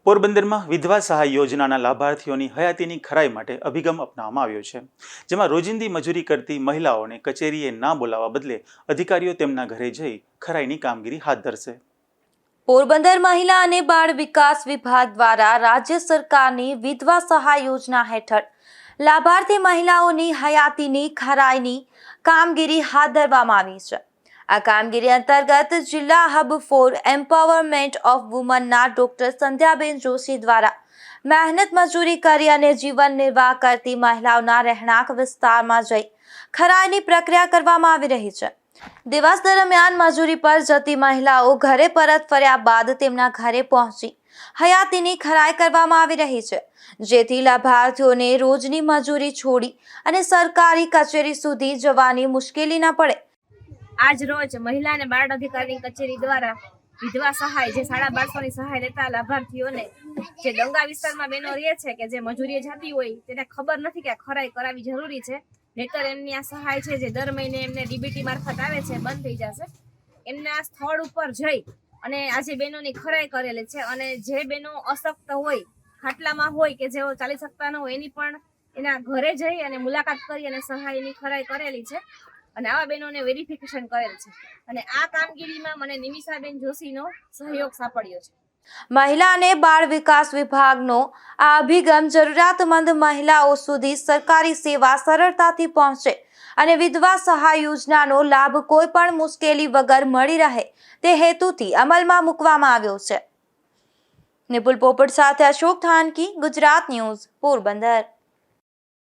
પોરબંદરમાં વિધવા સહાય યોજનાના લાભાર્થીઓની હયાતીની ખરાઈ માટે અભિગમ અપનાવવામાં આવ્યો છે, જેમાં રોજિંદી મજૂરી કરતી મહિલાઓને કચેરીએ ના બોલાવવા બદલે અધિકારીઓ તેમના ઘરે જઈ ખરાઈની કામગીરી હાથ ધરશે। પોરબંદર મહિલા અને બાળ વિકાસ વિભાગ દ્વારા રાજ્ય સરકારની વિધવા સહાય યોજના હેઠળ લાભાર્થી મહિલાઓની હયાતીની ખરાઈની કામગીરી હાથ ધરવામાં આવી છે। આ કામગીરી અંતર્ગત જિલ્લા હબ ફોર એમ્પાવરમેન્ટ ઓફ વુમનના ડોક્ટર સંધ્યાબેન જોશી દ્વારા મહેનત મજૂરી કરી અને જીવન નિર્વાહ કરતી મહિલાઓના રહેણાંક વિસ્તારમાં જઈ ખરાઈની પ્રક્રિયા કરવામાં આવી રહી છે। દિવસ દરમિયાન મજૂરી પર જતી મહિલાઓ ઘરે પરત ફર્યા બાદ તેમના ઘરે પહોંચી હયાતીની ખરાઈ કરવામાં આવી રહી છે, જેથી લાભાર્થીઓને રોજની મજૂરી છોડી અને સરકારી કચેરી સુધી જવાની મુશ્કેલી ન પડે। આજ રોજ મહિલા અને બાળ અધિકારી કચેરી દ્વારા વિધવા સહાય જે 1250 સહાય લેતા લાભાર્થીઓને જે ગંગા વિસ્તારમાં બહેનો રહે છે કે જે મજૂરીએ જતી હોય તેને ખબર નથી કે ખરાઈ કરાવી જરૂરી છે, નહીતર એમની આ સહાય છે જે દર મહિને એમને ડીબીટી મારફત આવે છે બંધ થઈ જશે। એમના સ્થળ ઉપર જઈ અને આજે બહેનોની ખરાઈ કરેલી છે અને જે બહેનો અશક્ત હોય, ખાટલામાં હોય કે જેઓ ચાલી શકતા ન હોય એની પણ એના ઘરે જઈ અને મુલાકાત કરી અને સહાયની ખરાઈ કરેલી છે અને આવા બહેનોને વેરિફિકેશન કરેલ છે અને આ કામગીરીમાં મને નિમિષાબેન જોશીનો સહયોગ સાંપડ્યો છે। મહિલા અને બાળ વિકાસ વિભાગનો આ અભિગમ જરૂરિયાતમંદ મહિલાઓ સુધી સરકારી સેવા સરળતાથી પહોંચે અને વિધવા સહાય યોજનાનો લાભ કોઈ પણ મુશ્કેલી વગર મળી રહે તે હેતુથી અમલમાં મૂકવામાં આવ્યો છે। નિપુલ પોપટ સાથે અશોક થાનકી, ગુજરાત ન્યૂઝ, પોરબંદર।